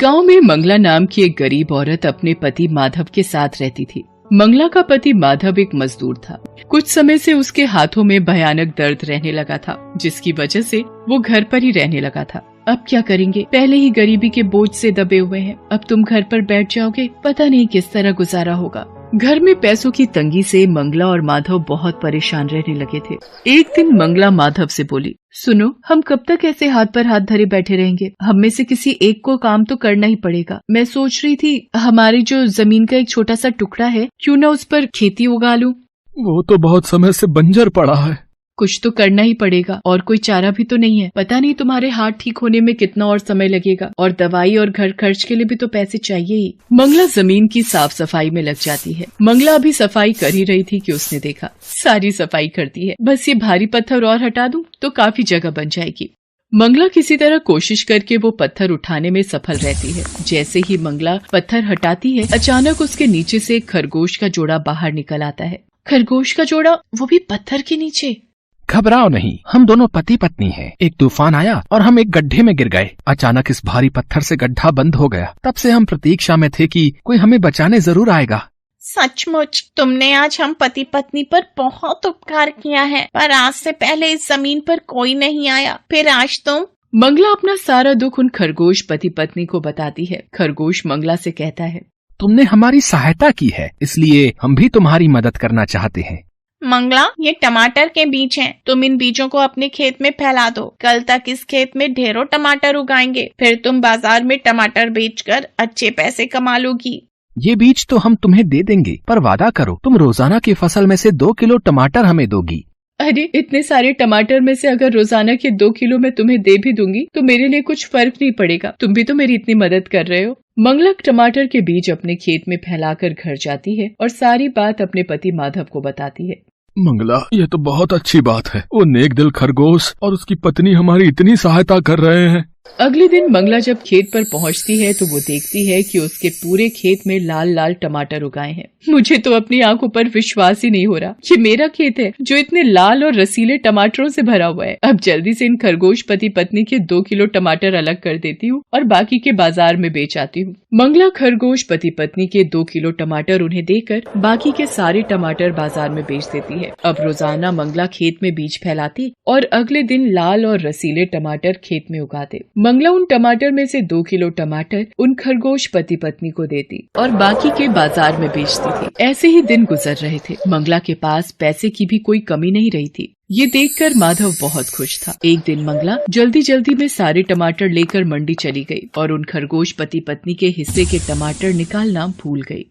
गांव में मंगला नाम की एक गरीब औरत अपने पति माधव के साथ रहती थी। मंगला का पति माधव एक मजदूर था। कुछ समय से उसके हाथों में भयानक दर्द रहने लगा था, जिसकी वजह से वो घर पर ही रहने लगा था। अब क्या करेंगे, पहले ही गरीबी के बोझ से दबे हुए हैं, अब तुम घर पर बैठ जाओगे, पता नहीं किस तरह गुजारा होगा। घर में पैसों की तंगी से मंगला और माधव बहुत परेशान रहने लगे थे। एक दिन मंगला माधव से बोली, सुनो, हम कब तक ऐसे हाथ पर हाथ धरे बैठे रहेंगे? हम में से किसी एक को काम तो करना ही पड़ेगा। मैं सोच रही थी हमारी जो जमीन का एक छोटा सा टुकड़ा है, क्यों न उस पर खेती उगा लूं? वो तो बहुत समय से बंजर पड़ा है। कुछ तो करना ही पड़ेगा, और कोई चारा भी तो नहीं है। पता नहीं तुम्हारे हाथ ठीक होने में कितना और समय लगेगा, और दवाई और घर खर्च के लिए भी तो पैसे चाहिए ही। मंगला जमीन की साफ सफाई में लग जाती है। मंगला अभी सफाई कर ही रही थी कि उसने देखा सारी सफाई करती है, बस ये भारी पत्थर और हटा दूं तो काफी जगह बन जाएगी। मंगला किसी तरह कोशिश करके वो पत्थर उठाने में सफल रहती है। जैसे ही मंगला पत्थर हटाती है, अचानक उसके नीचे से एक खरगोश का जोड़ा बाहर निकल आता है। खरगोश का जोड़ा, वो भी पत्थर के नीचे। घबराओ नहीं, हम दोनों पति पत्नी हैं। एक तूफान आया और हम एक गड्ढे में गिर गए। अचानक इस भारी पत्थर से गड्ढा बंद हो गया। तब से हम प्रतीक्षा में थे कि कोई हमें बचाने जरूर आएगा। सचमुच तुमने आज हम पति पत्नी पर बहुत उपकार किया है, पर आज से पहले इस जमीन पर कोई नहीं आया, फिर आज तुम। मंगला अपना सारा दुख उन खरगोश पति पत्नी को बताती है। खरगोश मंगला से कहता है, तुमने हमारी सहायता की है, इसलिए हम भी तुम्हारी मदद करना चाहते हैं। मंगला, ये टमाटर के बीज हैं, तुम इन बीजों को अपने खेत में फैला दो। कल तक इस खेत में ढेरों टमाटर उगाएंगे, फिर तुम बाजार में टमाटर बेचकर अच्छे पैसे कमा लोगी। ये बीज तो हम तुम्हें दे देंगे, पर वादा करो तुम रोजाना की फसल में से 2 किलो टमाटर हमें दोगी। अरे, इतने सारे टमाटर में से अगर रोजाना के 2 किलो मैं तुम्हें दे भी दूंगी तो मेरे लिए कुछ फर्क नहीं पड़ेगा, तुम भी तो मेरी इतनी मदद कर रहे हो। मंगला टमाटर के बीज अपने खेत में फैलाकर घर जाती है और सारी बात अपने पति माधव को बताती है। मंगला, ये तो बहुत अच्छी बात है। वो नेक दिल खरगोश और उसकी पत्नी हमारी इतनी सहायता कर रहे हैं। अगले दिन मंगला जब खेत पर पहुंचती है तो वो देखती है कि उसके पूरे खेत में लाल लाल टमाटर उगाए हैं। मुझे तो अपनी आंखों पर विश्वास ही नहीं हो रहा, ये मेरा खेत है जो इतने लाल और रसीले टमाटरों से भरा हुआ है। अब जल्दी से इन खरगोश पति पत्नी के 2 किलो टमाटर अलग कर देती हूँ और बाकी के बाजार में बेच आती हूँ। मंगला खरगोश पति पत्नी के 2 किलो टमाटर उन्हें देकर बाकी के सारे टमाटर बाजार में बेच देती है। अब रोजाना मंगला खेत में बीज फैलाती और अगले दिन लाल और रसीले टमाटर खेत में उगाते। मंगला उन टमाटर में से 2 किलो टमाटर उन खरगोश पति पत्नी को देती और बाकी के बाजार में बेचती थी। ऐसे ही दिन गुजर रहे थे। मंगला के पास पैसे की भी कोई कमी नहीं रही थी। ये देखकर माधव बहुत खुश था। एक दिन मंगला जल्दी जल्दी में सारे टमाटर लेकर मंडी चली गई और उन खरगोश पति पत्नी के हिस्से के टमाटर निकालना भूल गई।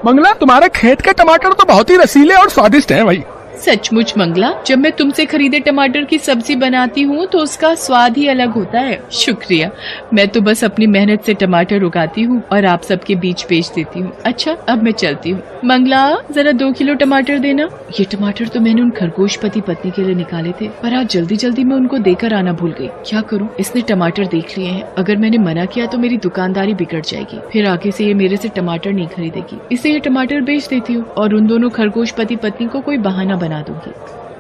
मंगला, तुम्हारे खेत के टमाटर तो बहुत ही रसीले और स्वादिष्ट हैं भाई। सचमुच मंगला, जब मैं तुमसे खरीदे टमाटर की सब्जी बनाती हूँ तो उसका स्वाद ही अलग होता है। शुक्रिया, मैं तो बस अपनी मेहनत से टमाटर उगाती हूँ और आप सबके बीच बेच देती हूँ। अच्छा, अब मैं चलती हूँ। मंगला, जरा 2 किलो टमाटर देना। ये टमाटर तो मैंने उन खरगोश पति पत्नी के लिए निकाले थे, पर आज जल्दी जल्दी में उनको देकर आना भूल गई। क्या करूँ, इसने टमाटर देख लिए हैं। अगर मैंने मना किया तो मेरी दुकानदारी बिगड़ जाएगी, फिर आगे से ये मेरे से टमाटर नहीं खरीदेगी। इसे ये टमाटर बेच देती हूँ और उन दोनों खरगोश पति पत्नी को कोई बहाना बना दूंगी।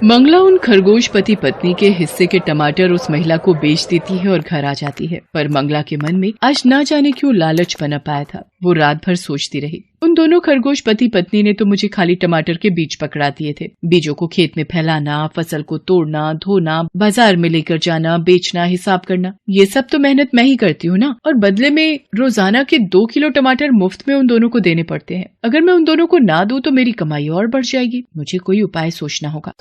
मंगला उन खरगोश पति पत्नी के हिस्से के टमाटर उस महिला को बेच देती है और घर आ जाती है। पर मंगला के मन में आज ना जाने क्यों लालच बना पाया था। वो रात भर सोचती रही, उन दोनों खरगोश पति पत्नी ने तो मुझे खाली टमाटर के बीज पकड़ा दिए थे। बीजों को खेत में फैलाना, फसल को तोड़ना, धोना, बाजार में लेकर जाना, बेचना, हिसाब करना, ये सब तो मेहनत मैं ही करती हूँ ना, और बदले में रोजाना के 2 किलो टमाटर मुफ्त में उन दोनों को देने पड़ते हैं। अगर मैं उन दोनों को ना दूं तो मेरी कमाई और बढ़ जाएगी। मुझे कोई उपाय सोचना होगा।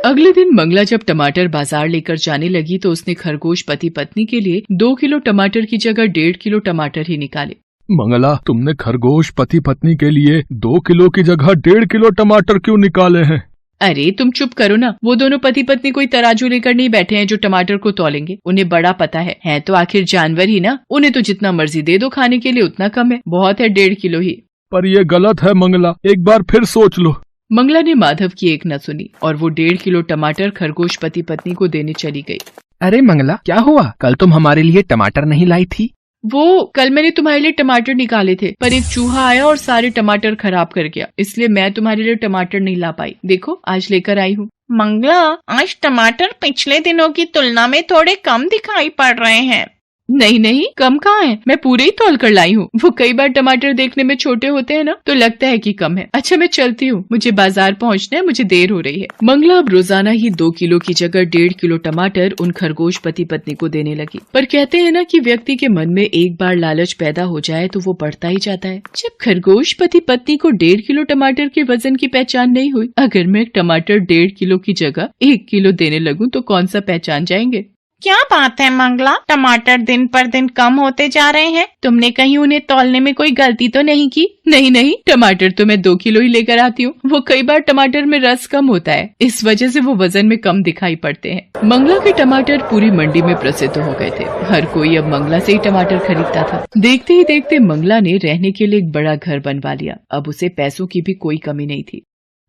अगले दिन मंगला जब टमाटर बाजार लेकर जाने लगी तो उसने खरगोश पति पत्नी के लिए 2 किलो टमाटर की जगह 1.5 किलो टमाटर ही निकाले। मंगला, तुमने खरगोश पति पत्नी के लिए 2 किलो की जगह 1.5 किलो टमाटर क्यों निकाले हैं? अरे तुम चुप करो ना। वो दोनों पति पत्नी कोई तराजू लेकर नहीं बैठे हैं जो टमाटर को तौलेंगे। उन्हें बड़ा पता है तो आखिर जानवर ही ना। उन्हें तो जितना मर्जी दे दो खाने के लिए उतना कम है, बहुत है 1.5 किलो ही। पर ये गलत है मंगला, एक बार फिर सोच लो। मंगला ने माधव की एक न सुनी और वो 1.5 किलो टमाटर खरगोश पति पत्नी को देने चली गई। अरे मंगला, क्या हुआ? कल तुम हमारे लिए टमाटर नहीं लाई थी। वो कल मैंने तुम्हारे लिए टमाटर निकाले थे, पर एक चूहा आया और सारे टमाटर खराब कर गया, इसलिए मैं तुम्हारे लिए टमाटर नहीं ला पाई। देखो आज लेकर आई हूँ। मंगला, आज टमाटर पिछले दिनों की तुलना में थोड़े कम दिखाई पड़ रहे हैं। नहीं नहीं, कम कहाँ है, मैं पूरे ही तौल कर लाई हूँ। वो कई बार टमाटर देखने में छोटे होते हैं ना, तो लगता है कि कम है। अच्छा मैं चलती हूँ, मुझे बाजार पहुँचना है, मुझे देर हो रही है। मंगला अब रोजाना ही 2 किलो की जगह 1.5 किलो टमाटर उन खरगोश पति पत्नी को देने लगी। पर कहते हैं ना कि व्यक्ति के मन में एक बार लालच पैदा हो जाए तो वो बढ़ता ही जाता है। जब खरगोश पति पत्नी को 1.5 किलो टमाटर के वजन की पहचान नहीं हुई, अगर मैं टमाटर 1.5 किलो की जगह 1 किलो देने लगूं तो कौन सा पहचान जाएंगे? क्या बात है मंगला, टमाटर दिन पर दिन कम होते जा रहे हैं। तुमने कहीं उन्हें तौलने में कोई गलती तो नहीं की? नहीं नहीं, टमाटर तो मैं 2 किलो ही लेकर आती हूँ। वो कई बार टमाटर में रस कम होता है, इस वजह से वो वजन में कम दिखाई पड़ते हैं। मंगला के टमाटर पूरी मंडी में प्रसिद्ध हो गए थे। हर कोई अब मंगला से ही टमाटर खरीदता था। देखते ही देखते मंगला ने रहने के लिए एक बड़ा घर बनवा लिया। अब उसे पैसों की भी कोई कमी नहीं थी।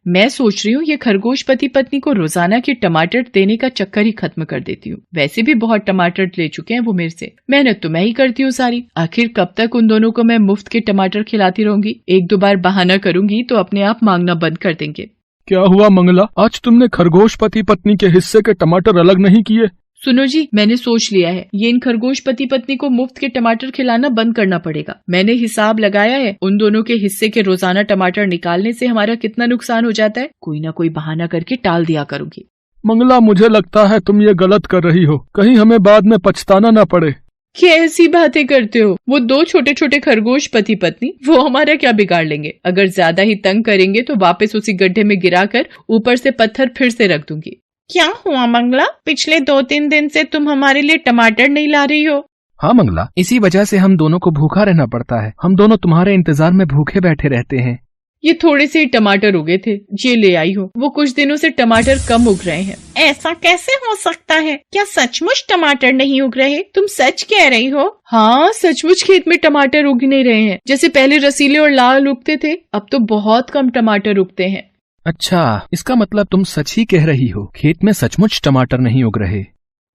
मैं सोच रही हूँ ये खरगोश पति पत्नी को रोजाना के टमाटर देने का चक्कर ही खत्म कर देती हूँ। वैसे भी बहुत टमाटर ले चुके हैं वो मेरे से, मेहनत तो मैं ही करती हूँ सारी। आखिर कब तक उन दोनों को मैं मुफ्त के टमाटर खिलाती रहूंगी? 1-2 बार बहाना करूंगी तो अपने आप मांगना बंद कर देंगे। क्या हुआ मंगला, आज तुमने खरगोश पति पत्नी के हिस्से के टमाटर अलग नहीं किए? सुनो जी, मैंने सोच लिया है, ये इन खरगोश पति पत्नी को मुफ्त के टमाटर खिलाना बंद करना पड़ेगा। मैंने हिसाब लगाया है, उन दोनों के हिस्से के रोजाना टमाटर निकालने से हमारा कितना नुकसान हो जाता है। कोई ना कोई बहाना करके टाल दिया करूंगी। मंगला, मुझे लगता है तुम ये गलत कर रही हो, कहीं हमें बाद में पछताना न पड़े। कैसी बातें करते हो? वो 2 छोटे छोटे खरगोश पति पत्नी वो हमारा क्या बिगाड़ लेंगे? अगर ज्यादा ही तंग करेंगे तो वापस उसी गड्ढे में गिराकर ऊपर से पत्थर फिर से रख दूंगी। क्या हुआ मंगला, पिछले 2-3 दिन से तुम हमारे लिए टमाटर नहीं ला रही हो? हाँ मंगला, इसी वजह से हम दोनों को भूखा रहना पड़ता है। हम दोनों तुम्हारे इंतजार में भूखे बैठे रहते हैं। ये थोड़े से ही टमाटर उगे थे, ये ले आई हो। वो कुछ दिनों से टमाटर कम उग रहे हैं। ऐसा कैसे हो सकता है? क्या सचमुच टमाटर नहीं उग रहे? तुम सच कह रही हो? हाँ, सचमुच खेत में टमाटर उग नहीं रहे हैं। जैसे पहले रसीले और लाल उगते थे, अब तो बहुत कम टमाटर उगते हैं। अच्छा, इसका मतलब तुम सच ही कह रही हो, खेत में सचमुच टमाटर नहीं उग रहे।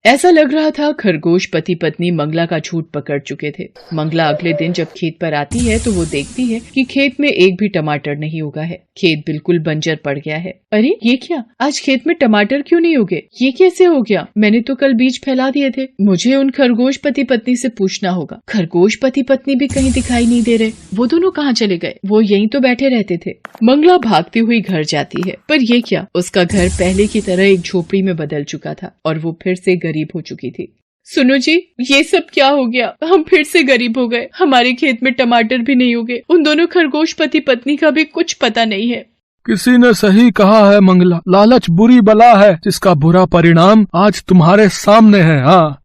ऐसा लग रहा था खरगोश पति पत्नी मंगला का झूठ पकड़ चुके थे। मंगला अगले दिन जब खेत पर आती है तो वो देखती है कि खेत में एक भी टमाटर नहीं उगा है। खेत बिल्कुल बंजर पड़ गया है। अरे ये क्या, आज खेत में टमाटर क्यों नहीं उगे? ये कैसे हो गया? मैंने तो कल बीज फैला दिए थे। मुझे उन खरगोश पति पत्नी से पूछना होगा। खरगोश पति पत्नी भी कहीं दिखाई नहीं दे रहे। वो दोनों कहाँ चले गए? वो यहीं तो बैठे रहते थे। मंगला भागती हुई घर जाती है, पर ये क्या, उसका घर पहले की तरह एक झोपड़ी में बदल चुका था और वो फिर से गरीब हो चुकी थी। सुनो जी, ये सब क्या हो गया? हम फिर से गरीब हो गए। हमारे खेत में टमाटर भी नहीं उगे। उन दोनों खरगोश पति पत्नी का भी कुछ पता नहीं है। किसी ने सही कहा है मंगला, लालच बुरी बला है जिसका बुरा परिणाम आज तुम्हारे सामने है। हाँ।